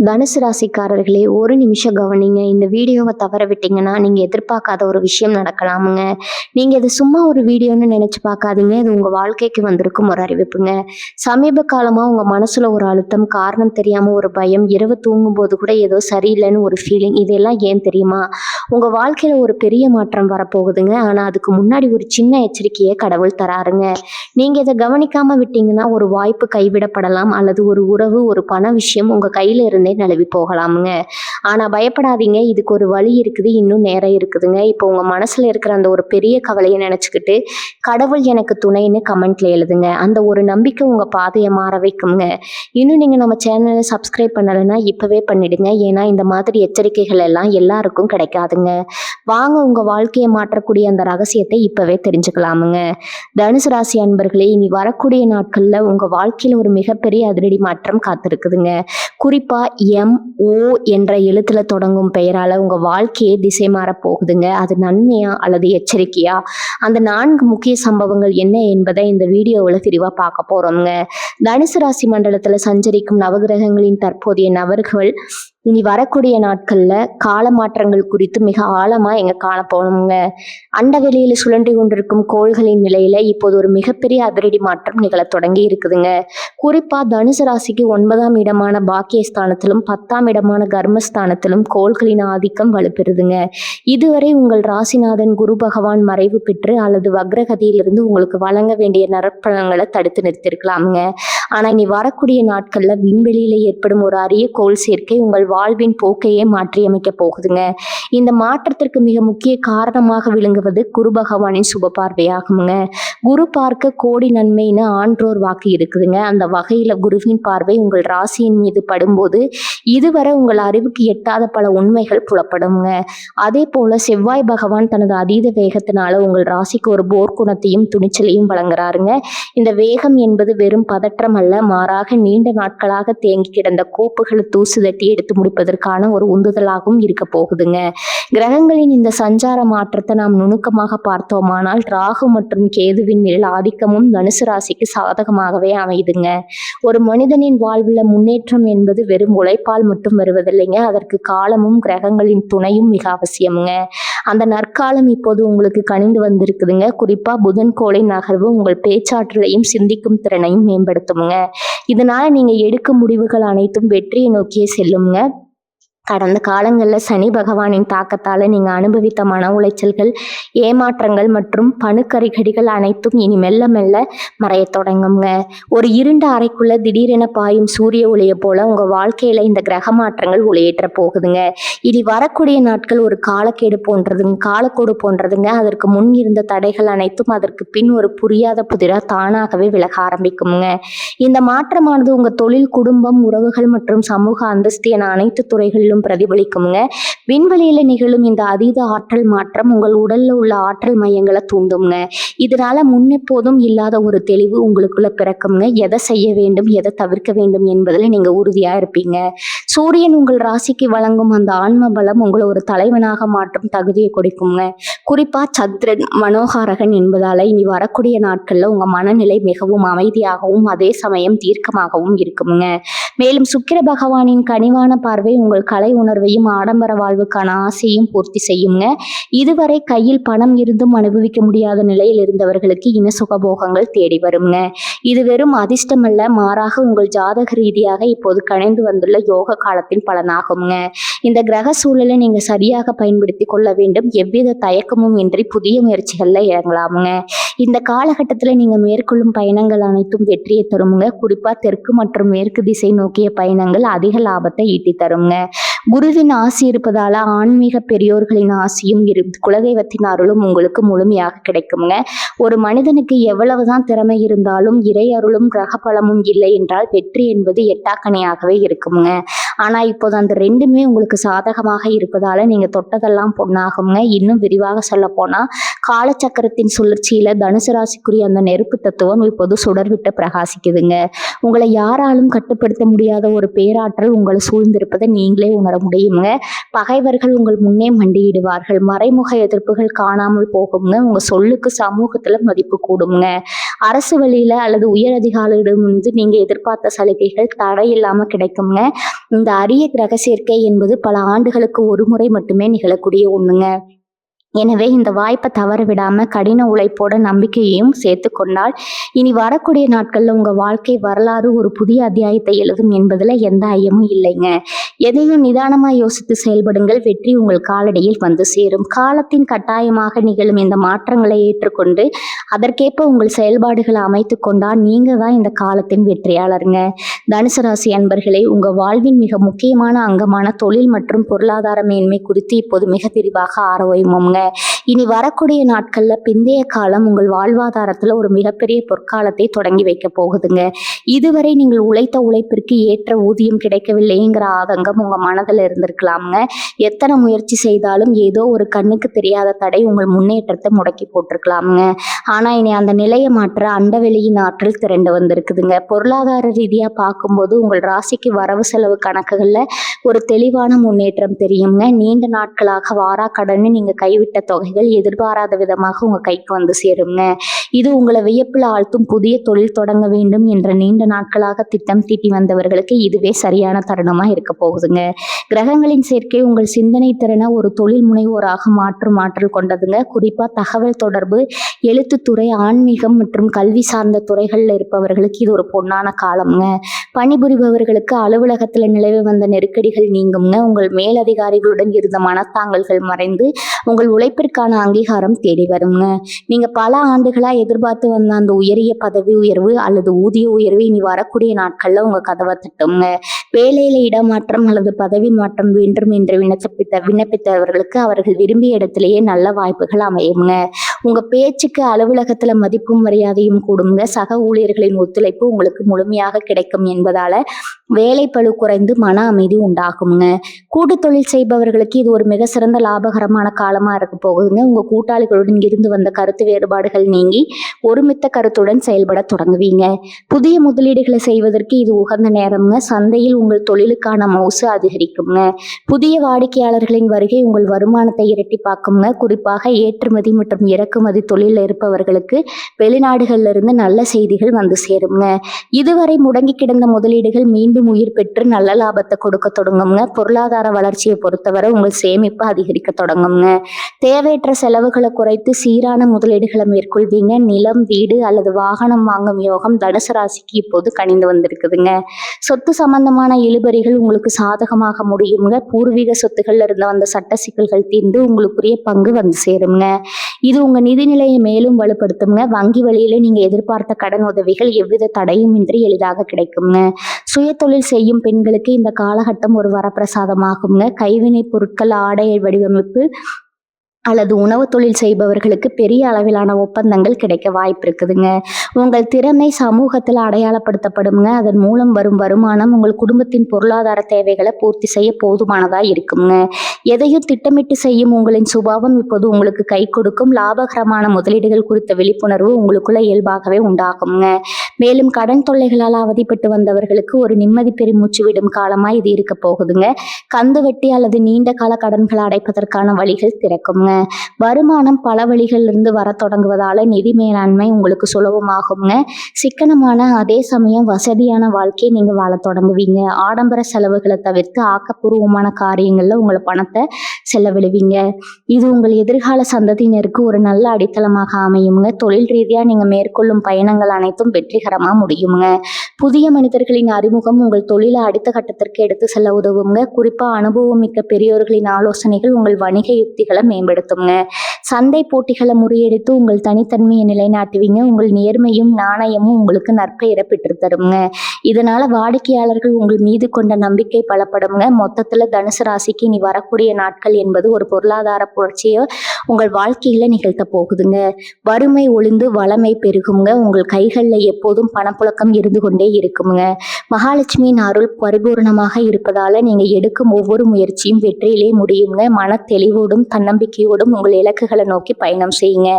தனுசு ராசிக்காரர்களே, ஒரு நிமிஷம் கவனிங்க. இந்த வீடியோவை தவற விட்டீங்கன்னா நீங்க எதிர்பார்க்காத ஒரு விஷயம் நடக்கலாமுங்க. நீங்க இது சும்மா ஒரு வீடியோன்னு நினைச்சு பார்க்காதீங்க. இது உங்க வாழ்க்கைக்கு வந்திருக்கும் ஒரு அறிவிப்புங்க. சமீப காலமா உங்க மனசுல ஒரு அழுத்தம், காரணம் தெரியாம ஒரு பயம், இரவு தூங்கும்போது கூட ஏதோ சரியில்லைன்னு ஒரு ஃபீலிங். இதெல்லாம் ஏன் தெரியுமா? உங்க வாழ்க்கையில ஒரு பெரிய மாற்றம் வரப்போகுதுங்க. ஆனா அதுக்கு முன்னாடி ஒரு சின்ன எச்சரிக்கையை கடவுள் தராருங்க. நீங்க இதை கவனிக்காம விட்டீங்கன்னா ஒரு வாய்ப்பு கைவிடப்படலாம், அல்லது ஒரு உறவு, ஒரு பண விஷயம் உங்க கையில இருந்தே நழுவி போகலாமுங்க. ஆனா பயப்படாதீங்க, இதுக்கு ஒரு வழி இருக்குது, இன்னும் நேரம் இருக்குதுங்க. இப்போ உங்க மனசுல இருக்கிற அந்த ஒரு பெரிய கவலையை நினைச்சுக்கிட்டு கடவுள் எனக்கு துணைன்னு கமெண்ட்ல எழுதுங்க. அந்த ஒரு நம்பிக்கை உங்க பாதையை மாற வைக்குங்க. இன்னும் நீங்க நம்ம சேனலை சப்ஸ்கிரைப் பண்ணலைன்னா இப்பவே பண்ணிடுங்க. ஏன்னா இந்த மாதிரி எச்சரிக்கைகள் எல்லாம் எல்லாருக்கும் கிடைக்காதுங்க. வாங்க உங்க வாழ்க்கையை மாற்றக்கூடிய அந்த ரகசியத்தை இப்பவே தெரிஞ்சுக்கலாமுங்க. தனுசு ராசி அன்பர்களே, இனி வரக்கூடிய நாட்கள்ல உங்க வாழ்க்கையில ஒரு மிகப்பெரிய அதிரடி மாற்றம் காத்திருக்குதுங்க. குறிப்பா MO என்ற எழுத்துல தொடங்கும் பெயரால உங்க வாழ்க்கையே திசை மாற போகுதுங்க. அது நன்மையா அல்லது எச்சரிக்கையா? அந்த 4 முக்கிய சம்பவங்கள் என்ன என்பதை இந்த வீடியோவில் விரிவா பார்க்க போறோம்ங்க. தனுசு ராசி மண்டலத்துல சஞ்சரிக்கும் நவகிரகங்களின் தற்போதைய நபர்கள் இனி வரக்கூடிய நாட்கள்ல கால மாற்றங்கள் குறித்து மிக ஆழமா எங்க காண போனோம்ங்க. அண்டவெளியில சுழன்று கொண்டிருக்கும் கோள்களின் நிலையில இப்போது ஒரு மிகப்பெரிய அதிரடி மாற்றம் நிகழ தொடங்கி இருக்குதுங்க. குறிப்பா தனுசு ராசிக்கு 9ஆம் இடமான பாக்கியஸ்தானத்திலும் 10ஆம் இடமான கர்மஸ்தானத்திலும் கோள்களின் ஆதிக்கம் வலுப்பெறுதுங்க. இதுவரை உங்கள் ராசிநாதன் குரு பகவான் மறைவு பெற்று அல்லது வக்ரகதியிலிருந்து உங்களுக்கு வழங்க வேண்டிய நற்பலன்களை தடுத்து நிறுத்திருக்கலாமுங்க. ஆனா இனி வரக்கூடிய நாட்கள்ல விண்வெளியில ஏற்படும் ஒரு அரிய கோள் சேர்க்கை உங்கள் வாழ்வின் போக்கையே மாற்றியமைக்க போகுதுங்க. இந்த மாற்றத்திற்கு மிக முக்கிய காரணமாக விளங்குவது குரு பகவானின் சுப பார்வையாகுங்க. குரு பார்க்க கோடி நன்மைன்னு ஆன்றோர் வாக்கு இருக்குதுங்க. அந்த வகையில குருவின் பார்வை உங்கள் ராசியின் மீது படும்போது இதுவரை உங்கள் அறிவுக்கு எட்டாத பல உண்மைகள் புலப்படுங்க. அதே போல செவ்வாய் பகவான் தனது அதீத வேகத்தினால உங்கள் ராசிக்கு ஒரு போர்க்குணத்தையும் துணிச்சலையும் வழங்குறாருங்க. இந்த வேகம் என்பது வெறும் பதற்றம் அல்ல, மாறாக நீண்ட நாட்களாக தேங்கி கிடந்த கோப்புகளை தூசு தட்டி எடுத்து முடிப்பதற்கான ஒரு உந்துதலாகவும் இருக்க போகுதுங்க. கிரகங்களின் இந்த சஞ்சார மாற்றத்தை நாம் நுணுக்கமாக பார்த்தோமானால் ராகு மற்றும் கேதுவின் மேல் ஆதிக்கமும் தனுசு ராசிக்கு சாதகமாகவே அமையுதுங்க. ஒரு மனிதனின் வாழ்வில் முன்னேற்றம் என்பது வெறும் உழைப்பால் மட்டும் வருவதில்லைங்க. அதற்கு காலமும் கிரகங்களின் துணையும் மிக அவசியமுங்க. அந்த நற்காலம் இப்போது உங்களுக்கு கனிந்து வந்திருக்குதுங்க. குறிப்பா புதன் கோளின் நகர்வு உங்கள் பேச்சாற்றலையும் சிந்திக்கும் திறனையும் மேம்படுத்துங்க. இதனால நீங்க எடுக்கும் முடிவுகள் அனைத்தும் வெற்றியை நோக்கியே செல்லுங்க. கடந்த காலங்களில் சனி பகவானின் தாக்கத்தால் நீங்கள் அனுபவித்த மன உளைச்சல்கள், ஏமாற்றங்கள் மற்றும் பணுக்கரிகடிகள் அனைத்தும் இனி மெல்ல மெல்ல மறைய தொடங்குங்க. ஒரு இருண்ட அறைக்குள்ள திடீரென பாயும் சூரிய ஒளியை போல உங்கள் வாழ்க்கையில் இந்த கிரக மாற்றங்கள் ஒளியேற்ற போகுதுங்க. இனி வரக்கூடிய நாட்கள் ஒரு காலக்கோடு போன்றதுங்க. அதற்கு முன் இருந்த தடைகள் அனைத்தும் அதற்கு பின் ஒரு புரியாத புதிரா தானாகவே விலக ஆரம்பிக்குங்க. இந்த மாற்றமானது உங்கள் தொழில், குடும்பம், உறவுகள் மற்றும் சமூக அந்தஸ்து என அனைத்து துறைகளிலும் பிரதிபலிக்குங்க. விண்வெளியில நிகழும் இந்த அதீத ஆற்றல் மாற்றம் உங்கள் உடல்ல உள்ள ஆற்றல் மையங்களை தூண்டுங்க. இதனால முன்னெப்போதும் இல்லாத ஒரு தெளிவு உங்களுக்குள்ள பிறக்குங்க. எதை செய்ய வேண்டும், எதை தவிர்க்க வேண்டும் என்பதில் நீங்க உறுதியா இருப்பீங்க. சூரியன் உங்கள் ராசிக்கு வழங்கும் அந்த ஆன்ம பலம் உங்களை ஒரு தலைவனாக மாற்றும் தகுதியை கொடுக்குங்க. குறிப்பா சந்திரன் மனோகாரகன் என்பதால இனி வரக்கூடிய நாட்கள்ல உங்க மனநிலை மிகவும் அமைதியாகவும் அதே சமயம் தீர்க்கமாகவும் இருக்குங்க. மேலும் சுக்கிர பகவானின் கனிவான பார்வை உங்கள் கலை உணர்வையும் ஆடம்பர வாழ்வுக்கான ஆசையும் பூர்த்தி செய்யுங்க. இதுவரை கையில் பணம் இருந்தும் அனுபவிக்க முடியாத நிலையில் இருந்தவர்களுக்கு இன சுகபோகங்கள் தேடி வருங்க. இது வெறும் அதிர்ஷ்டம் அல்ல, மாறாக உங்கள் ஜாதக ரீதியாக இப்போது கணிந்து வந்துள்ள யோக காலத்தின் பலனாகுங்க. இந்த கிரக சூழலை நீங்க சரியாக பயன்படுத்தி கொள்ள வேண்டும். எவ்வித தயக்கமும் இன்றி புதிய முயற்சிகள்ல இறங்கலாமுங்க. இந்த காலகட்டத்துல நீங்க மேற்கொள்ளும் பயணங்கள் அனைத்தும் வெற்றியை தருமுங்க. குறிப்பா தெற்கு மற்றும் மேற்கு திசை நோக்கிய பயணங்கள் அதிக லாபத்தை ஈட்டி தருங்க. குருவின் ஆசி இருப்பதால ஆன்மீக பெரியோர்களின் ஆசியும் குலதெய்வத்தின் அருளும் உங்களுக்கு முழுமையாக கிடைக்குங்க. ஒரு மனிதனுக்கு எவ்வளவுதான் திறமை இருந்தாலும் இறை அருளும் கிரக பலமும் இல்லை என்றால் வெற்றி என்பது எட்டாக்கணையாகவே இருக்குங்க. ஆனா இப்போது அந்த ரெண்டுமே உங்களுக்கு சாதகமாக இருப்பதால நீங்க தொட்டதெல்லாம் பொண்ணாகுங்க. இன்னும் விரிவாக சொல்ல போனா காலச்சக்கரத்தின் சுழற்சியில தனுசு ராசிக்குரிய அந்த நெருப்பு தத்துவம் இப்போது சுடர்விட்டு பிரகாசிக்குதுங்க. உங்களை யாராலும் கட்டுப்படுத்த முடியாத ஒரு பேராற்றல் உங்களை சூழ்ந்திருப்பதை நீங்களே உணர முடியுங்க. பகைவர்கள் உங்கள் முன்னே மண்டியிடுவார்கள். மறைமுக எதிர்ப்புகள் காணாமல் போகுங்க. உங்க சொல்லுக்கு சமூகத்துல மதிப்பு கூடுங்க. அரசு வழியில அல்லது உயர் அதிகாரிகளிடம் நீங்க எதிர்பார்த்த சலுகைகள் தடையில்லாம கிடைக்குங்க. இந்த இந்த அரிய கிரக சேர்க்கை என்பது பல ஆண்டுகளுக்கு ஒரு முறை மட்டுமே நிகழக்கூடிய ஒண்ணுங்க. எனவே இந்த வாய்ப்பை தவற விடாம கடின உழைப்போட நம்பிக்கையையும் சேர்த்து கொண்டால் இனி வரக்கூடிய நாட்கள்ல உங்க வாழ்க்கை வரலாறு ஒரு புதிய அத்தியாயத்தை எழுதும் என்பதுல எந்த ஐயமும் இல்லைங்க. எதையும் நிதானமா யோசித்து செயல்படுங்கள். வெற்றி உங்கள் காலடியில் வந்து சேரும். காலத்தின் கட்டாயமாக நிகழும் இந்த மாற்றங்களை ஏற்றுக்கொண்டு அதற்கேற்ப உங்கள் செயல்பாடுகளை அமைத்து கொண்டால் நீங்க தான் இந்த காலத்தின் வெற்றியாளருங்க. தனுசு ராசி அன்பர்களே, உங்க வாழ்வின் மிக முக்கியமான அங்கமான தொழில் மற்றும் பொருளாதார மேன்மை குறித்து இப்போது மிக விரிவாக ஆராய்வோம்ங்க. இனி வரக்கூடிய நாட்கள்ல பிந்தைய காலம் உங்கள் வாழ்வாதாரத்துல ஒரு மிகப்பெரிய பொற்காலத்தை தொடங்கி வைக்க போகுதுங்க. இதுவரை நீங்கள் உழைத்த உழைப்பிற்கு ஏற்ற ஊதியம் கிடைக்கவில்லைங்கிற ஆதங்கம் உங்க மனதில் இருந்திருக்கலாம்ங்க. எத்தனை முயற்சி செய்தாலும் ஏதோ ஒரு கண்ணுக்கு தெரியாத தடை உங்கள் முன்னேற்றத்தை முடக்கி போட்டிருக்கலாம்ங்க. ஆனா இனி அந்த நிலையை மாற்ற அண்டவெளியின் ஆற்றல் திரண்டு வந்திருக்குதுங்க. பொருளாதார ரீதியா பார்க்கும்போது உங்கள் ராசிக்கு வரவு செலவு கணக்குகள்ல ஒரு தெளிவான முன்னேற்றம் தெரியுங்க. நீண்ட நாட்களாக வாரா கடன்னு நீங்க கைவிட்ட தொகைகள் எதிர்பாராத விதமாக உங்க கைக்கு வந்து சேருங்க. இது உங்களை வியப்புல ஆழ்த்தும். புதிய தொழில் தொடங்க வேண்டும் என்ற நீண்ட நாட்களாக திட்டம் தீட்டி வந்தவர்களுக்கு இதுவே சரியான தருணமா இருக்க போகுதுங்க. கிரகங்களின் சேர்க்கை உங்கள் சிந்தனை திறனை ஒரு தொழில் முனைவோராக மாற்றும் ஆற்றல் கொண்டதுங்க. குறிப்பா தகவல் தொடர்பு, எழுத்துத்துறை, ஆன்மீகம் மற்றும் கல்வி சார்ந்த துறைகள்ல இருப்பவர்களுக்கு இது ஒரு பொன்னான காலம்ங்க. பணிபுரிபவர்களுக்கு அலுவலகத்துல நிலவி வந்த நெருக்கடிகள் நீங்குங்க. உங்கள் மேலதிகாரிகளுடன் இருந்த மனத்தாங்கல்கள் மறைந்து உங்கள் உழைப்பிற்கான அங்கீகாரம் தேடி வருங்க. நீங்க பல ஆண்டுகளா எதிர்பார்த்து வந்த அந்த உயரிய பதவி உயர்வு அல்லது ஊதிய உயர்வு இனி வரக்கூடிய நாட்கள்ல உங்க கதவை தட்டுங்க. வேலையில இடமாற்றம் அல்லது பதவி மாற்றம் வேண்டும் என்று விண்ணப்பித்தவர்களுக்கு அவர்கள் விரும்பிய இடத்திலேயே நல்ல வாய்ப்புகள் அமையுங்க. உங்க பேச்சுக்கு அலுவலகத்துல மதிப்பும் மரியாதையும் கூடுங்க. சக ஊழியர்களின் ஒத்துழைப்பு உங்களுக்கு முழுமையாக கிடைக்கும் என்பதால வேலை பளு குறைந்து மன அமைதி உண்டாகுங்க. கூட்டு தொழில் செய்பவர்களுக்கு இது ஒரு மிக சிறந்த லாபகரமான காலமா இருக்க போகுதுங்க. உங்க கூட்டாளிகளுடன் இருந்து வந்த கருத்து வேறுபாடுகள் நீங்கி ஒருமித்த கருத்துடன் செயல்பட தொடங்குவீங்க. புதிய முதலீடுகளை செய்வதற்கு இது உகந்த நேரம்ங்க. சந்தையில் உங்கள் தொழிலுக்கான மவுசு அதிகரிக்குங்க. புதிய வாடிக்கையாளர்களின் வருகை உங்கள் வருமானத்தை இரட்டிப்பாக்குங்க. குறிப்பாக ஏற்றுமதி மற்றும் இறக்குமதி தொழிலில் இருப்பவர்களுக்கு வெளிநாடுகள்ல இருந்து நல்ல செய்திகள் வந்து சேருங்க. இதுவரை முடங்கி கிடந்த முதலீடுகள் மீண்டும் உயிர் பெற்று நல்ல லாபத்தை கொடுக்க தொடங்குங்க. பொருளாதார வளர்ச்சியை பொறுத்தவரை உங்கள் சேமிப்பு அதிகரிக்க தொடங்குங்க. தேவையற்ற செலவுகளை குறைத்து சீரான முதலீடுகளை மேற்கொள்வீங்க. நிலம், வீடு அல்லது வாகனம் வாங்கும் யோகம் தனுசு ராசிக்கு இப்போது கனிந்து வந்திருக்குதுங்க. சொத்து சம்பந்தமான இழுபறிகள் உங்களுக்கு சாதகமாக முடியுங்க. பூர்வீக சொத்துக்கள்ல இருந்த வந்த சட்ட சிக்கல்கள் தீர்ந்து உங்களுக்குரிய பங்கு வந்து சேருங்க. இது உங்க நிதிநிலையை மேலும் வலுப்படுத்துங்க. வங்கி வழியில நீங்க எதிர்பார்த்த கடன் உதவிகள் எவ்வித தடையும் இன்றி எளிதாக கிடைக்குங்க. சுய தொழில் செய்யும் பெண்களுக்கு இந்த காலகட்டம் ஒரு வரப்பிரசாதமாகுங்க. கைவினை பொருட்கள், ஆடை வடிவமைப்பு அல்லது உணவு தொழில் செய்பவர்களுக்கு பெரிய அளவிலான ஒப்பந்தங்கள் கிடைக்க வாய்ப்பு இருக்குதுங்க. உங்கள் திறமை சமூகத்தில் அடையாளப்படுத்தப்படுங்க. அதன் மூலம் வரும் வருமானம் உங்கள் குடும்பத்தின் பொருளாதார தேவைகளை பூர்த்தி செய்ய போதுமானதா இருக்குங்க. எதையும் திட்டமிட்டு செய்யும் உங்களின் சுபாவம் இப்போது உங்களுக்கு கை கொடுக்கும். லாபகரமான முதலீடுகள் குறித்த விழிப்புணர்வு உங்களுக்குள்ள இயல்பாகவே உண்டாகுங்க. மேலும் கடன் தொல்லைகளால் அவதிப்பட்டு வந்தவர்களுக்கு ஒரு நிம்மதி பெருமூச்சு விடும் காலமா இது இருக்க போகுதுங்க. கந்து வட்டி அல்லது நீண்ட கால கடன்களை அடைப்பதற்கான வழிகள் திறக்குங்க. வருமானம் பல வழிகளிலிருந்து வர தொடங்குவதால நிதி மேலாண்மை உங்களுக்கு சுலபமாகுங்க. சிக்கனமான அதே சமயம் வசதியான வாழ்க்கையை நீங்க வாழ தொடங்குவீங்க. ஆடம்பர செலவுகளை தவிர்த்து ஆக்கப்பூர்வமான காரியங்கள்ல உங்களை பணத்தை செலவிடுவீங்க. இது உங்கள் எதிர்கால சந்ததியினருக்கு ஒரு நல்ல அடித்தளமாக அமையுங்க. தொழில் ரீதியா நீங்க மேற்கொள்ளும் பயணங்கள் அனைத்தும் வெற்றிகரமா முடியுங்க. புதிய மனிதர்களின் அறிமுகம் உங்கள் தொழிலை அடுத்த கட்டத்திற்கு எடுத்து செல்ல உதவுங்க. குறிப்பா அனுபவம் மிக்க பெரியோர்களின் ஆலோசனைகள் உங்கள் வணிக யுக்திகளை மேம்படுத்துங்க. சந்தை போட்டிகளை முறியடித்து உங்கள் தனித்தன்மையை நிலைநாட்டுவீங்க. உங்கள் நேர்மையும் நாணயமும் உங்களுக்கு நற்பெயரை பெற்று தருங்க. இதனால வாடிக்கையாளர்கள் உங்கள் மீது கொண்ட நம்பிக்கை பலப்படுங்க. மொத்தத்துல தனுசு ராசிக்கு இனி வரக்கூடிய நாட்கள் என்பது ஒரு பொருளாதார புரட்சியை உங்கள் வாழ்க்கையில நிகழ்த்த போகுதுங்க. வறுமை ஒளிந்து வளமை பெருகுங்க. உங்கள் கைகள்ல எப்போதும் பணப்புழக்கம் இருந்து கொண்டே இருக்குங்க. மகாலட்சுமியின் அருள் பரிபூர்ணமாக இருப்பதால நீங்க எடுக்கும் ஒவ்வொரு முயற்சியும் வெற்றியிலே முடியுங்க. மன தெளிவோடும் தன்னம்பிக்கையோடும் உங்கள் இலக்குகளை நோக்கி பயணம் செய்யுங்க.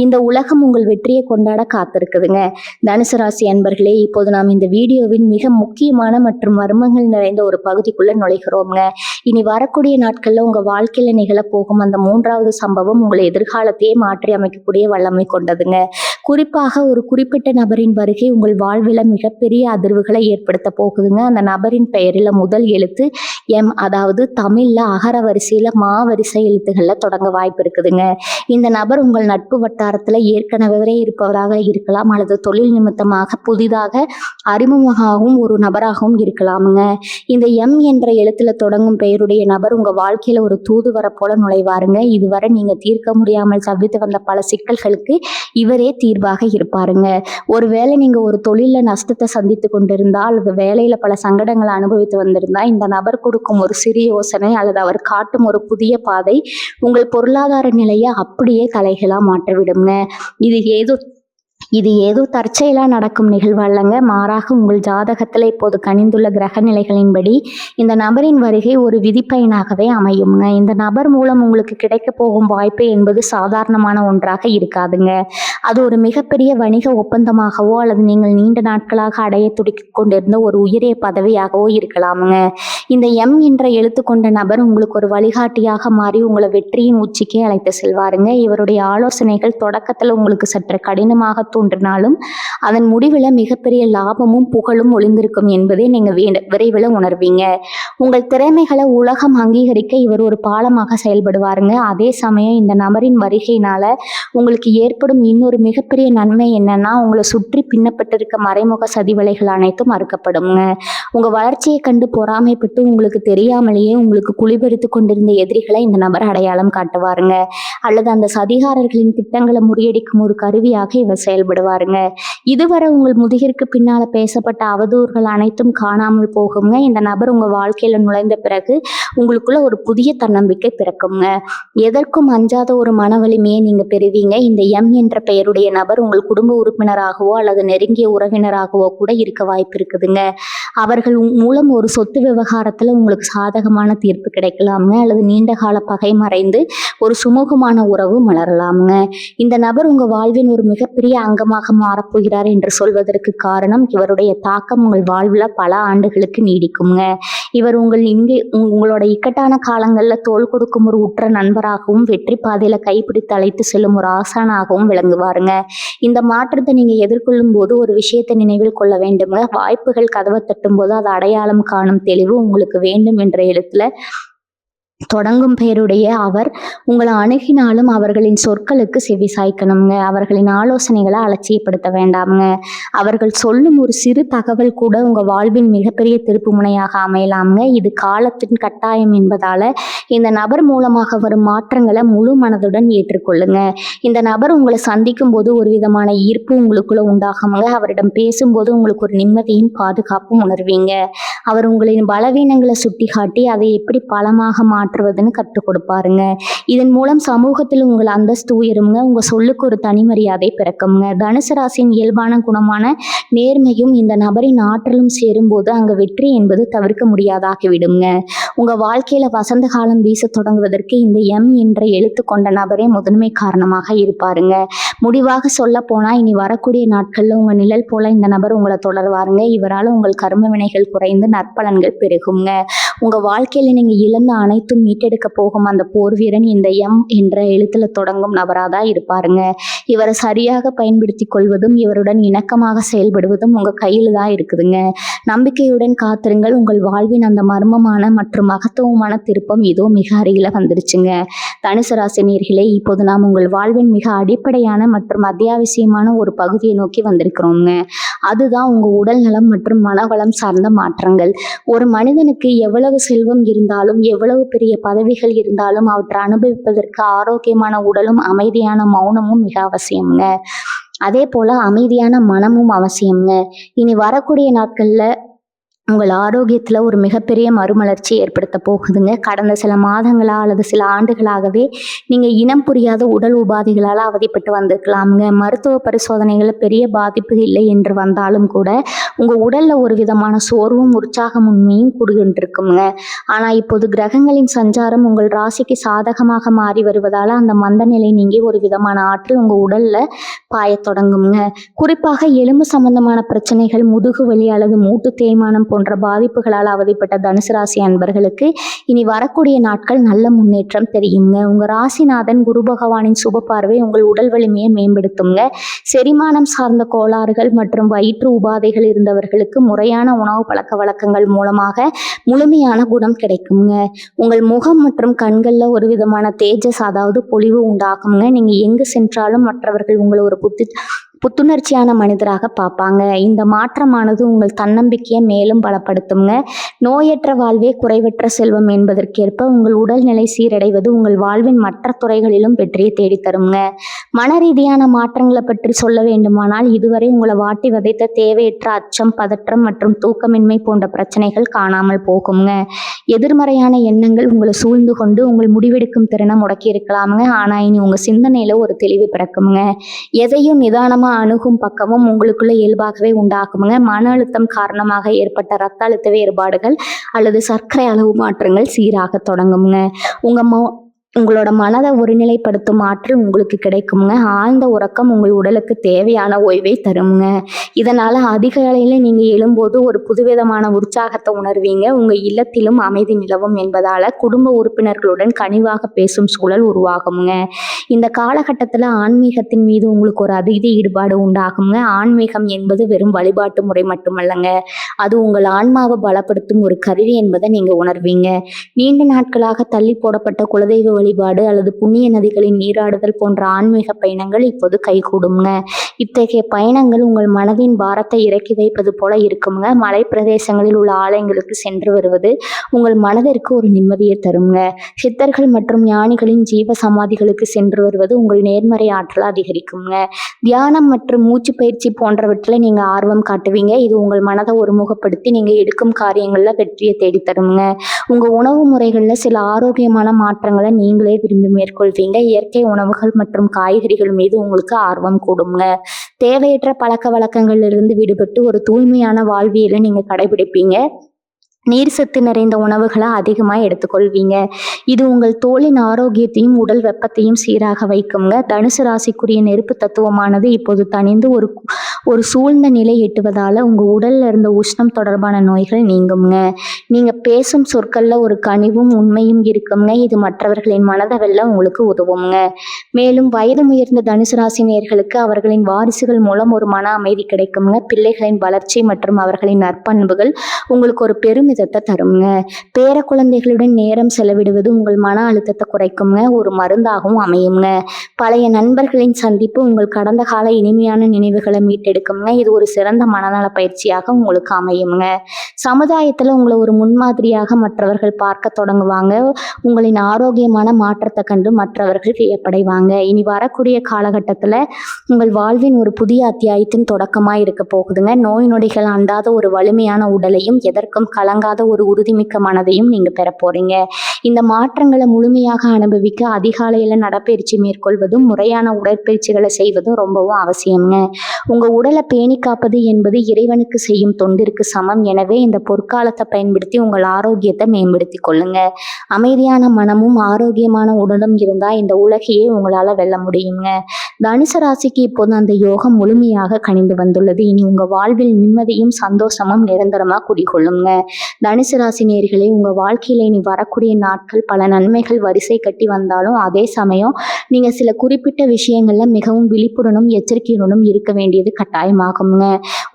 இந்த உலகம் உங்கள் வெற்றியை கொண்டாட காத்திருக்குதுங்க. தனுசு ராசி அன்பர்களே, இப்போது நாம் இந்த வீடியோவின் மிக முக்கியமான மற்றும் மர்மங்கள் நிறைந்த ஒரு பகுதிக்குள்ள நுழைகிறோம்ங்க. இனி வரக்கூடிய நாட்கள்ல உங்க வாழ்க்கையில நிகழ போகும் அந்த மூன்றாவது சம்பவம் உங்கள் எதிர்காலத்தையே மாற்றி அமைக்கக்கூடிய வல்லமை கொண்டதுங்க. குறிப்பாக ஒரு குறிப்பிட்ட நபரின் வருகை உங்கள் வாழ்வில் மிகப்பெரிய அதிர்வுகளை ஏற்படுத்த போகுதுங்க. அந்த நபரின் பெயரில் முதல் எழுத்து எம், அதாவது தமிழில் அகர வரிசையில் மா வரிசை எழுத்துக்களில் தொடங்க வாய்ப்பு இருக்குதுங்க. இந்த நபர் உங்கள் நட்பு வட்டாரத்தில் ஏற்கனவே இருப்பவராக இருக்கலாம், அல்லது தொழில் நிமித்தமாக புதிதாக அறிமுகமாகவும் ஒரு நபராகவும் இருக்கலாமுங்க. இந்த எம் என்ற எழுத்துல தொடங்கும் பெயருடைய நபர் உங்க வாழ்க்கையில ஒரு தூதுவரை போல நுழைவாருங்க. இதுவரை நீங்க தீர்க்க முடியாமல் தவித்து வந்த பல சிக்கல்களுக்கு இவரே தீர்வாக இருப்பாருங்க. ஒருவேளை நீங்க ஒரு தொழில நஷ்டத்தை சந்தித்து கொண்டிருந்தா, அல்லது வேலையில பல சங்கடங்களை அனுபவித்து வந்திருந்தா, இந்த நபர் கொடுக்கும் ஒரு சிறிய யோசனை அல்லது அவர் காட்டும் ஒரு புதிய பாதை உங்கள் பொருளாதார நிலையை அப்படியே தலைகளா மாற்றிவிடுங்க. இது ஏதோ தற்செயலா நடக்கும் நிகழ்வு அல்லங்க. மாறாக உங்கள் ஜாதகத்தில் இப்போது கனிந்துள்ள கிரக நிலைகளின்படி இந்த நபரின் வருகை ஒரு விதிப்பயனாகவே அமையுங்க. இந்த நபர் மூலம் உங்களுக்கு கிடைக்க போகும் வாய்ப்பு என்பது சாதாரணமான ஒன்றாக இருக்காதுங்க. அது ஒரு மிகப்பெரிய வணிக ஒப்பந்தமாகவோ அல்லது நீங்கள் நீண்ட நாட்களாக அடைய துடிக்க கொண்டிருந்த ஒரு உயரிய பதவியாகவோ இருக்கலாமுங்க. இந்த எம் என்ற எழுத்து கொண்ட நபர் உங்களுக்கு ஒரு வழிகாட்டியாக மாறி உங்களை வெற்றியின் உச்சிக்கே அழைத்து செல்வாருங்க. இவருடைய ஆலோசனைகள் தொடக்கத்தில் உங்களுக்கு சற்று கடினமாக தோன்றினாலும் அதன் முடிவில் மிகப்பெரிய லாபமும் புகழும் ஒளிந்திருக்கும் என்பதை நீங்கள் விரைவில் உணர்வீங்க. உங்கள் திறமைகளை உலகம் அங்கீகரிக்க இவர் ஒரு பாலமாக செயல்படுவாருங்க. அதே சமயம் இந்த நபரின் வருகையினால உங்களுக்கு ஏற்படும் இன்னொரு மிகப்பெரிய நன்மை என்னன்னா, உங்களை சுற்றி பின்னப்பட்டிருக்க மறைமுக சதிவலைகள் அனைத்தும் மறுக்கப்படுங்க. உங்க வளர்ச்சியை கண்டு பொறாமைப்பட்டு உங்களுக்கு தெரியாமலேயே உங்களுக்கு குளிபெடுத்து கொண்டிருந்த எதிரிகளை இந்த நபர் அடையாளம் காட்டுவாருங்க. அல்லது அந்த சதிகாரர்களின் திட்டங்களை முறியடிக்கும் ஒரு கருவியாக இவர் செயல்படுவாருங்க. இதுவரை உங்கள் முதுகிற்கு பின்னால பேசப்பட்ட அவதூறுகள் அனைத்தும் காணாமல் போகுங்க. இந்த நபர் உங்க வாழ்க்கையில நுழைந்த பிறகு உங்களுக்குள்ள ஒரு புதிய தன்னம்பிக்கை பிறக்குங்க. எதற்கும் அஞ்சாத ஒரு மன வலிமையை நீங்க பெறுவீங்க. இந்த எம் என்ற பெயருடைய நபர் உங்கள் குடும்ப உறுப்பினராகவோ அல்லது நெருங்கிய உறவினராகவோ கூட இருக்க வாய்ப்பு இருக்குதுங்க. அவர்கள் மூலம் ஒரு சொத்து விவகாரத்துல உங்களுக்கு சாதகமான தீர்ப்பு கிடைக்கலாமுங்க, அல்லது நீண்ட கால பகை மறைந்து ஒரு சுமூகமான உறவு மலரலாமுங்க. இந்த நபர் உங்க வாழ்வின் ஒரு மிகப்பெரிய அங்கமாக மாறப்போகிறார் என்று சொல்வதற்கு காரணம், இவருடைய தாக்கம் உங்கள் வாழ்வில் பல ஆண்டுகளுக்கு நீடிக்குங்க. இவர் உங்களோட இக்கட்டான காலங்களில் தோள் கொடுக்கும் ஒரு உற்ற நண்பராகவும் வெற்றி பாதையில கைப்பிடித்து அழைத்து செல்லும் ஒரு ஆசானாகவும் விளங்குவாருங்க. இந்த மாற்றத்தை நீங்க எதிர்கொள்ளும் போது ஒரு விஷயத்தை நினைவில் கொள்ள வேண்டுங்க. வாய்ப்புகள் கதவை தட்டும் போது அது அடையாளம் காணும் தெளிவு உங்களுக்கு வேண்டும் என்ற இடத்துல தொடங்கும் பெயருடைய அவர் உங்களை அணுகினாலும் அவர்களின் சொற்களுக்கு செவி சாய்க்கணுங்க. அவர்களின் ஆலோசனைகளை அலட்சியப்படுத்த வேண்டாமுங்க. அவர்கள் சொல்லும் ஒரு சிறு தகவல் கூட உங்க வாழ்வின் மிகப்பெரிய திருப்பு முனையாக அமையலாமுங்க. இது காலத்தின் கட்டாயம் என்பதால இந்த நபர் மூலமாக வரும் மாற்றங்களை முழு மனதுடன் ஏற்றுக்கொள்ளுங்க. இந்த நபர் உங்களை சந்திக்கும் போது ஒரு விதமான ஈர்ப்பு உங்களுக்குள்ள உண்டாகுங்க. அவரிடம் பேசும்போது உங்களுக்கு ஒரு நிம்மதியும் பாதுகாப்பும் உணர்வீங்க. அவர் உங்களின் பலவீனங்களை சுட்டி காட்டி அதை எப்படி பலமாக மாற்றுவதுன்னு கற்றுக் கொடுப்பாருங்க. இதன் மூலம் சமூகத்தில் உங்கள் அந்தஸ்து உயருங்க. உங்க சொல்லுக்கு ஒரு தனி மரியாதை பிறக்குங்க. தனுசு ராசியின் இயல்பான குணமான நேர்மையும் இந்த நபரின் ஆற்றலும் சேரும்போது அங்க வெற்றி என்பது தவிர்க்க முடியாதாகிவிடுங்க. உங்க வாழ்க்கையில வசந்த காலம் வீச தொடங்குவதற்கு இந்த எம் என்ற எழுத்து கொண்ட நபரே முதன்மை காரணமாக இருப்பாருங்க. முடிவாக சொல்ல போனா இனி வரக்கூடிய நாட்கள்ல உங்க நிழல் போல இந்த நபர் உங்களை தொடர்வாருங்க. இவரால் உங்கள் கர்ம வினைகள் குறைந்து நற்பலன்கள் பெருகுங்க. உங்க வாழ்க்கையில நீங்க இழந்த அனைத்தும் மீட்டெடுக்க போகும் அந்த போர் வீரன் இந்த எம் என்ற எழுத்துல தொடங்கும் நபராதான் இருப்பாருங்க. இவரை சரியாக பயன்படுத்தி கொள்வதும் இவருடன் இணக்கமாக செயல்படுவதும் உங்க கையில தான் இருக்குதுங்க. நம்பிக்கையுடன் காத்திருங்கள். உங்கள் வாழ்வின் அந்த மர்மமான மற்றும் மகத்துவமான திருப்பம் இதோ மிக அருகில வந்துருச்சுங்க. தனுசு ராசி நேயர்களே, இப்போது நாம் உங்கள் வாழ்வின் மிக அடிப்படையான மற்றும் அத்தியாவசியமான ஒரு பகுதியை நோக்கி வந்திருக்கிறோங்க. அதுதான் உங்க உடல் நலம் மற்றும் மனவளம் சார்ந்த மாற்றங்கள். ஒரு மனிதனுக்கு எவ்வளவு செல்வம் இருந்தாலும் எவ்வளவு பெரிய பதவிகள் இருந்தாலும் அவற்றை அனுபவிப்பதற்கு ஆரோக்கியமான உடலும் அமைதியான மௌனமும் மிக அவசியம்ங்க. அதே போல அமைதியான மனமும் அவசியம்ங்க. இனி வரக்கூடிய நாட்கள்ல உங்கள் ஆரோக்கியத்தில் ஒரு மிகப்பெரிய மறுமலர்ச்சி ஏற்படுத்த போகுதுங்க. கடந்த சில மாதங்களா அல்லது சில ஆண்டுகளாகவே நீங்கள் இனம் புரியாத உடல் உபாதைகளால் அவதிப்பட்டு வந்திருக்கலாமுங்க. மருத்துவ பரிசோதனைகளில் பெரிய பாதிப்பு இல்லை என்று வந்தாலும் கூட உங்கள் உடலில் ஒரு விதமான சோர்வும் உற்சாகமின்மையும் கூடுகின்றிருக்குங்க. ஆனால் இப்போது கிரகங்களின் சஞ்சாரம் உங்கள் ராசிக்கு சாதகமாக மாறி வருவதால் அந்த மந்த நிலை நீங்கி ஒரு விதமான ஆற்றல் உங்கள் உடலில் பாயத் தொடங்குங்க. குறிப்பாக எலும்பு சம்பந்தமான பிரச்சனைகள், முதுகு வலி அல்லது மூட்டு தேய்மானம் போன்ற போன்ற பாதிப்புகளால் அவதிப்பட்ட தனுசு ராசி அன்பர்களுக்கு இனி வரக்கூடிய நாட்கள் நல்ல முன்னேற்றம் தெரியுங்க. உங்க ராசிநாதன் குரு பகவானின் சுப பார்வை உங்கள் உடல் வலிமையை மேம்படுத்துங்க. செரிமானம் சார்ந்த கோளாறுகள் மற்றும் வயிற்று உபாதைகள் இருந்தவர்களுக்கு முறையான உணவு பழக்க வழக்கங்கள் மூலமாக முழுமையான குணம் கிடைக்குங்க. உங்கள் முகம் மற்றும் கண்கள்ல ஒரு விதமான தேஜஸ், அதாவது பொலிவு உண்டாகுங்க. நீங்க எங்கு சென்றாலும் மற்றவர்கள் உங்களை ஒரு புத்துணர்ச்சியான மனிதராக பார்ப்பாங்க. இந்த மாற்றமானது உங்கள் தன்னம்பிக்கையை மேலும் பலப்படுத்துங்க. நோயற்ற வாழ்வே குறைவற்ற செல்வம் என்பதற்கேற்ப உங்கள் உடல்நிலை சீரடைவது உங்கள் வாழ்வின் மற்ற துறைகளிலும் வெற்றியை தேடித்தருங்க. மன ரீதியான மாற்றங்களை பற்றி சொல்ல வேண்டுமானால், இதுவரை உங்களை வாட்டி வதைத்த தேவையற்ற அச்சம், பதற்றம் மற்றும் தூக்கமின்மை போன்ற பிரச்சனைகள் காணாமல் போகுங்க. எதிர்மறையான எண்ணங்கள் உங்களை சூழ்ந்து கொண்டு உங்கள் முடிவெடுக்கும் திறனை முடக்கி இருக்கலாமுங்க. ஆனா இனி உங்க சிந்தனையில ஒரு தெளிவு பிறக்குங்க. எதையும் நிதானமா அணுகும் பக்கமும் உங்களுக்குள்ள இயல்பாகவே உண்டாகுங்க. மன அழுத்தம் காரணமாக ஏற்பட்ட இரத்த அழுத்த வேறுபாடுகள் அல்லது சர்க்கரை அளவு மாற்றங்கள் சீராக தொடங்குங்க. உங்களோட மனதை ஒருநிலைப்படுத்தும் ஆற்றல் உங்களுக்கு கிடைக்குங்க. ஆழ்ந்த உறக்கம் உங்கள் உடலுக்கு தேவையான ஓய்வை தருங்க. இதனால அதிகாலையில நீங்க எழும்போது ஒரு புதுவிதமான உற்சாகத்தை உணர்வீங்க. உங்க இல்லத்திலும் அமைதி நிலவும் என்பதால குடும்ப உறுப்பினர்களுடன் கனிவாக பேசும் சூழல் உருவாகுங்க. இந்த காலகட்டத்தில் ஆன்மீகத்தின் மீது உங்களுக்கு ஒரு அதீத ஈடுபாடு உண்டாகுங்க. ஆன்மீகம் என்பது வெறும் வழிபாட்டு முறை மட்டுமல்லங்க, அது உங்கள் ஆன்மாவை பலப்படுத்தும் ஒரு கருவி என்பதை நீங்க உணர்வீங்க. நீண்ட நாட்களாக தள்ளி போடப்பட்ட குலதெய்வ வழிபாடு அல்லது புண்ணிய நதிகளின் நீராடுதல் போன்ற ஆன்மீக பயணங்கள் இப்போது கைகூடுங்க. இத்தகைய பயணங்கள் உங்கள் மனதின் பாரத்தை இறக்கி வைப்பது போல இருக்குங்க. மலை பிரதேசங்களில் உள்ள ஆலயங்களுக்கு சென்று வருவது உங்கள் மனதிற்கு ஒரு நிம்மதியை தருங்க. சித்தர்கள் மற்றும் ஞானிகளின் ஜீவ சமாதிகளுக்கு சென்று வருவது உங்கள் நேர்மறை ஆற்றலை அதிகரிக்குங்க. தியானம் மற்றும் மூச்சு பயிற்சி போன்றவற்றில் நீங்க ஆர்வம் காட்டுவீங்க. இது உங்கள் மனதை ஒருமுகப்படுத்தி நீங்க எடுக்கும் காரியங்கள்ல வெற்றியை தேடித்தருங்க. உங்க உணவு முறைகள்ல சில ஆரோக்கியமான மாற்றங்களை நீங்களே விரும்பி மேற்கொள்வீங்க. இயற்கை உணவுகள் மற்றும் காய்கறிகள் மீது உங்களுக்கு ஆர்வம் கூடுங்க. தேவையற்ற பழக்க வழக்கங்களிலிருந்து விடுபட்டு ஒரு தூய்மையான வாழ்வியலை நீங்க கடைபிடிப்பீங்க. நீர் சத்து நிறைந்த உணவுகளை அதிகமாக எடுத்துக்கொள்வீங்க. இது உங்கள் தோலின் ஆரோக்கியத்தையும் உடல் வெப்பத்தையும் சீராக வைக்குங்க. தனுசு ராசிக்குரிய நெருப்பு தத்துவமானது இப்போது தணிந்து ஒரு சூழ்ந்த நிலை எட்டுவதால உங்க உடல்ல இருந்த உஷ்ணம் தொடர்பான நோய்கள் நீங்குங்க. நீங்க பேசும் சொற்கள்ல ஒரு கனிவும் உண்மையும் இருக்குங்க. இது மற்றவர்களின் மனதை வெல்ல உங்களுக்கு உதவுங்க. மேலும் வயது உயர்ந்த தனுசு ராசி நேயர்களுக்கு அவர்களின் வாரிசுகள் மூலம் ஒரு மன அமைதி கிடைக்குங்க. பிள்ளைகளின் வளர்ச்சி மற்றும் அவர்களின் நற்பண்புகள் உங்களுக்கு ஒரு பெருமிதத்தை தருங்க. பேர குழந்தைகளுடன் நேரம் செலவிடுவது உங்கள் மன அழுத்தத்தை குறைக்குங்க, ஒரு மருந்தாகவும் அமையுங்க. பழைய நண்பர்களின் சந்திப்பு உங்கள் கடந்த கால இனிமையான நினைவுகளை மீட்டெடுக்குங்க. இது ஒரு சிறந்த மனநல பயிற்சியாக உங்களுக்கு அமையுங்க. சமுதாயத்துல உங்களை ஒரு முன்மாதிரியாக மற்றவர்கள் பார்க்க தொடங்குவாங்க. உங்களின் ஆரோக்கியமான மாற்றத்தை கண்டு மற்றவர்கள் வியப்படைவாங்க. இனி வரக்கூடிய காலகட்டத்துல உங்கள் வாழ்வின் ஒரு புதிய அத்தியாயத்தின் தொடக்கமா இருக்க போகுதுங்க. நோய் நொடிகள் அண்டாத ஒரு வலிமையான உடலையும் எதற்கும் கலங்காத ஒரு உறுதிமிக்க மனதையும் நீங்க பெற போறீங்க. இந்த மாற்றங்களை முழுமையாக அனுபவிக்க அதிகாலையில நடப்பயிற்சி மேற்கொள்வதும் முறையான உடற்பயிற்சிகளை செய்வதும் ரொம்பவும் அவசியம்ங்க. உங்க உடலை பேணி காப்பது என்பது இறைவனுக்கு செய்யும் தொண்டிற்கு சமம். எனவே இந்த பொற்காலத்தை பயன்படுத்தி உங்கள் ஆரோக்கியத்தை மேம்படுத்தி கொள்ளுங்க. அமைதியான மனமும் ஆரோக்கியமான உடலும் இருந்தா இந்த உலகையே உங்களால வெல்ல முடியுங்க. தனுசு ராசிக்கு இப்போது அந்த யோகம் முழுமையாக கனிந்து வந்துள்ளது. இனி உங்க வாழ்வில் நிம்மதியும் சந்தோஷமும் நிரந்தரமா குடிகொள்ளுங்க. தனுசு ராசி நேயர்களே, உங்க வாழ்க்கையில இனி வரக்கூடிய நாட்கள் பல நன்மைகள் வரிசை கட்டி வந்தாலும் அதே சமயம் நீங்க சில குறிப்பிட்ட விஷயங்கள்ல மிகவும் விழிப்புடனும் எச்சரிக்கையுடனும் இருக்க வேண்டியது கட்டாயமாகுங்க.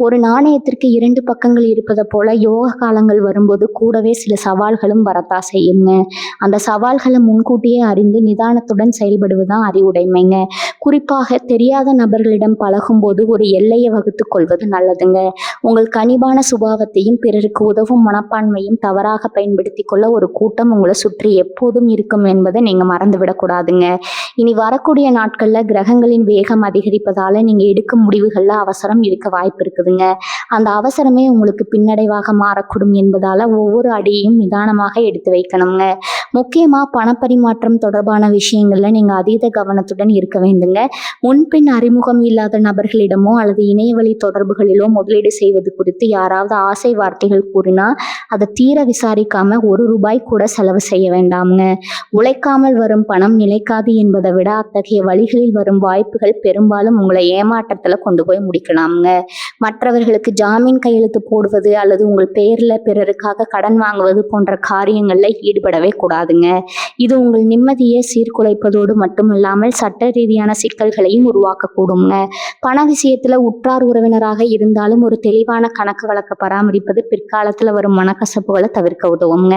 ஒரு நாணயத்திற்கு 2 பக்கங்கள் இருப்பதை போல யோக காலங்கள் வரும்போது கூடவே சில சவால்களும் வரத்தா செய்யுங்க. அந்த சவால்களை முன்கூட்டியே அறிந்து நிதானத்துடன் செயல்படுவதுதான் அறிவுடைமைங்க. குறிப்பாக தெரியாத நபர்களிடம் பழகும் போது ஒரு எல்லையை வகுத்து கொள்வது நல்லதுங்க. உங்கள் கனிவான சுபாவத்தையும் பிறருக்கு உதவும் மனப்பான்மையும் தவறாக பயன்படுத்தி கொள்ள ஒரு கூட்டம் உங்களை சுற்றி எப்போதும் இருக்கும் என்பதை நீங்க மறந்துவிடக்கூடாதுங்க. இனி வரக்கூடிய நாட்கள்ல கிரகங்களின் வேகம் அதிகரிப்பதால நீங்க எடுக்கும் முடிவுகள்ல அவசரம் இருக்க வாய்ப்பு இருக்குதுங்க. அந்த அவசரமே உங்களுக்கு பின்னடைவாக மாறக்கூடும் என்பதால ஒவ்வொரு அடியையும் நிதானமாக எடுத்து வைக்கணுங்க. முக்கியமா பணப்பரிமாற்றம் தொடர்பான விஷயங்கள்ல நீங்க அதீத கவனத்துடன் இருக்க வேண்டுங்க. செய்யுங்க. முன்பின் அறிமுகம் இல்லாத நபர்களிடமோ அல்லது இணையவழி தொடர்புகளிலோ முதலீடு செய்வது குறித்து யாராவது ஆசை வார்த்தைகள் கூறினா அதை தீர விசாரிக்காம ₹1 கூட செலவு செய்ய வேண்டாமுங்க. உழைக்காமல் வரும் பணம் நிலைக்காது என்பதை விட அத்தகைய வழிகளில் வரும் வாய்ப்புகள் பெரும்பாலும் உங்களை ஏமாற்றத்துல கொண்டு போய் முடிக்கலாமுங்க. மற்றவர்களுக்கு ஜாமீன் கையெழுத்து போடுவது அல்லது உங்கள் பெயர்ல பிறருக்காக கடன் வாங்குவது போன்ற காரியங்கள்ல ஈடுபடவே கூடாதுங்க. இது உங்கள் நிம்மதியை சீர்குலைப்பதோடு மட்டுமில்லாமல் சட்ட ரீதியான சிக்கல்களையும் உருவாக்கக்கூடுங்க. பண விஷயத்துல உற்றார் உறவினராக இருந்தாலும் ஒரு தெளிவான கணக்கு வழக்க பராமரிப்பது பிற்காலத்துல வரும் மனக்கசப்புகளை தவிர்க்க உதவுங்க.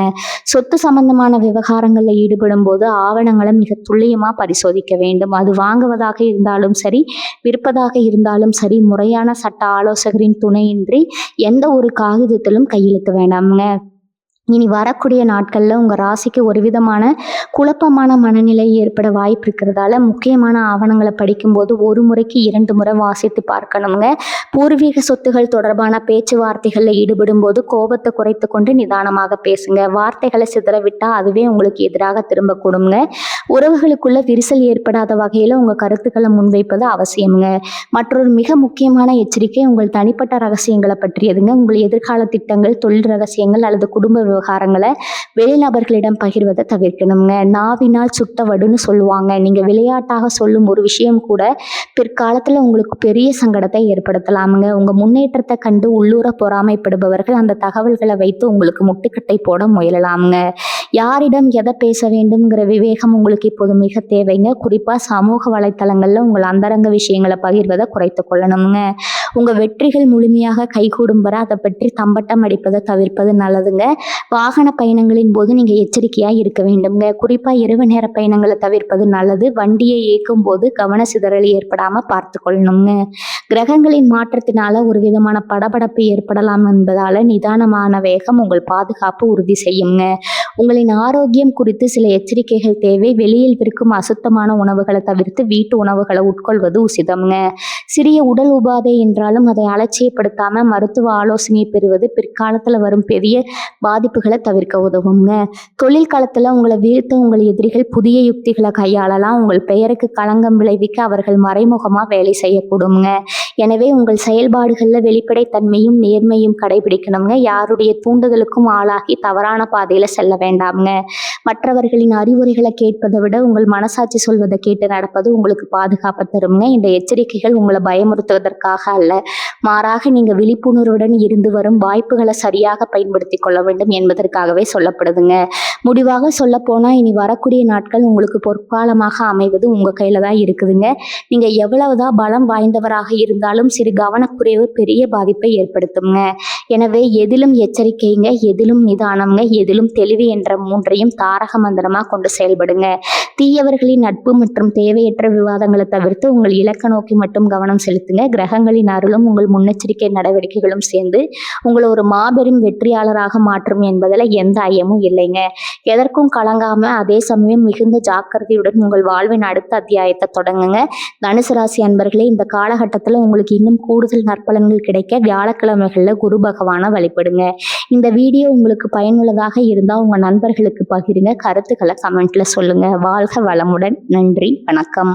சொத்து சம்பந்தமான விவகாரங்கள்ல ஈடுபடும் போது ஆவணங்களை மிக துல்லியமா பரிசோதிக்க வேண்டும். அது வாங்குவதாக இருந்தாலும் சரி, விற்பதாக இருந்தாலும் சரி, முறையான சட்ட ஆலோசகரின் துணையின்றி எந்த ஒரு காகிதத்திலும் கையெழுத்து வேண்டாமுங்க. இனி வரக்கூடிய நாட்களில் உங்கள் ராசிக்கு ஒரு விதமான குழப்பமான மனநிலை ஏற்பட வாய்ப்பு இருக்கிறதால முக்கியமான ஆவணங்களை படிக்கும்போது 1 முறைக்கு 2 முறை வாசித்து பார்க்கணுங்க. பூர்வீக சொத்துகள் தொடர்பான பேச்சுவார்த்தைகளில் ஈடுபடும் போது கோபத்தை குறைத்து கொண்டு நிதானமாக பேசுங்க. வார்த்தைகளை சிதறவிட்டால் அதுவே உங்களுக்கு எதிராக திரும்பக்கூடுங்க. உறவுகளுக்குள்ள விரிசல் ஏற்படாத வகையில் உங்கள் கருத்துக்களை முன்வைப்பது அவசியமுங்க. மற்றொரு மிக முக்கியமான எச்சரிக்கை உங்கள் தனிப்பட்ட ரகசியங்களை பற்றியதுங்க. உங்கள் எதிர்கால திட்டங்கள், தொழில் ரகசியங்கள் அல்லது குடும்ப விவகாரங்களை வெளிநபர்களிடம் பகிர்வதை தவிர்க்கணுங்க. நாவினால் சுட்ட வடுன்னு சொல்லுவாங்க. நீங்க விளையாட்டாக சொல்லும் ஒரு விஷயம் கூட பிற்காலத்துல உங்களுக்கு பெரிய சங்கடத்தை ஏற்படுத்தலாமுங்க. உங்க முன்னேற்றத்தை கண்டு உள்ளூர பொறாமைப்படுபவர்கள் அந்த தகவல்களை வைத்து உங்களுக்கு முட்டுக்கட்டை போட முயலலாமுங்க. யாரிடம் எதை பேச வேண்டும்ங்கிற விவேகம் உங்களுக்கு இப்போது மிக தேவைங்க. குறிப்பா சமூக வலைத்தளங்கள்ல உங்கள் அந்தரங்க விஷயங்களை பகிர்வதை குறைத்து கொள்ளணுங்க. உங்க வெற்றிகள் முழுமையாக கைகூடும் வரை அதை பற்றி தம்பட்டம் அடிப்பதை தவிர்ப்பது நல்லதுங்க. வாகன பயணங்களின் போது நீங்க எச்சரிக்கையா இருக்க வேண்டுங்க. குறிப்பா இரவு நேர பயணங்களை தவிர்ப்பது நல்லது. வண்டியை இயக்கும் போது கவன சிதறல் ஏற்படாம பார்த்து கொள்ளணுங்க. கிரகங்களின் மாற்றத்தினால ஒரு விதமான படபடப்பு ஏற்படலாம் என்பதால நிதானமான வேகம் உங்கள் பாதுகாப்பு உறுதி செய்யுங்க. உங்களின் ஆரோக்கியம் குறித்து சில எச்சரிக்கைகள் தேவை. வெளியில் விற்கும் அசுத்தமான உணவுகளை தவிர்த்து வீட்டு உணவுகளை உட்கொள்வது உசிதம்ங்க. சிறிய உடல் உபாதை என்றாலும் அதை அலட்சியப்படுத்தாம மருத்துவ ஆலோசனை பெறுவது பிற்காலத்துல வரும் பெரிய பாதிப்புகளை தவிர்க்க உதவுங்க. தொழில் களத்துல உங்களை வீழ்த்த உங்கள் எதிரிகள் புதிய யுக்திகளை கையாளலாம். உங்கள் பெயருக்கு களங்கம் விளைவிக்க அவர்கள் மறைமுகமா வேலை செய்யக்கூடுங்க. எனவே உங்கள் செயல்பாடுகள்ல வெளிப்படைத்தன்மையும் நேர்மையும் கடைபிடிக்கணுங்க. யாருடைய தூண்டுதலுக்கும் ஆளாகி தவறான பாதையில செல்ல வேண்டாமுங்க. மற்றவர்களின் அறிவுரைகளை கேட்பதை விட உங்கள் மனசாட்சி சொல்வதை கேட்டு நடப்பது உங்களுக்கு பாதுகாப்பு தருங்க. இந்த எச்சரிக்கைகள் உங்களை பயமுறுத்துவதற்காக அல்ல, மாறாக நீங்க விழிப்புணர்வுடன் இருந்து வரும் வாய்ப்புகளை சரியாக பயன்படுத்தி கொள்ள வேண்டும் என்பதற்காகவே சொல்லப்படுதுங்க. முடிவாக சொல்ல போனா இனி வரக்கூடிய நாட்கள் உங்களுக்கு பொற்காலமாக அமைவது உங்க கையில தான் இருக்குதுங்க. நீங்க எவ்வளவுதான் பலம் வாய்ந்தவராக இருந்தாலும் சிறு கவனக்குறைவு பெரிய பாதிப்பை ஏற்படுத்துங்க. எனவே எதிலும் எச்சரிக்கைங்க, எதிலும் நிதானம்ங்க, எதிலும் தெளிவு என்ற 3ஐயும் தாரக மந்திரமா கொண்டு செயல்படுங்க. தீயவர்களின் நட்பு மற்றும் தேவையற்ற விவாதங்களை தவிர்த்து உங்கள் இலக்க நோக்கி மட்டும் கவனம் செலுத்துங்க. கிரகங்களின் அருளும் உங்கள் முன்னெச்சரிக்கை நடவடிக்கைகளும் சேர்ந்து உங்களை ஒரு மாபெரும் வெற்றியாளராக மாற்றும் என்பதில் எந்த ஐயமும் இல்லைங்க. எதற்கும் கலங்காம அதே சமயம் மிகுந்த ஜாக்கிரதையுடன் உங்கள் வாழ்வின் அடுத்த அத்தியாயத்தை தொடங்குங்க. தனுசு ராசி அன்பர்களே, இந்த காலகட்டத்தில் உங்களுக்கு இன்னும் கூடுதல் நற்பலன்கள் கிடைக்க வியாழக்கிழமைகளில் குரு பகவானை வழிபடுங்க. இந்த வீடியோ உங்களுக்கு பயனுள்ளதாக இருந்தால் உங்கள் நண்பர்களுக்கு பகிருங்க. கருத்துக்களை கமெண்ட்ல சொல்லுங்க. வாழ்க வளமுடன். நன்றி, வணக்கம்.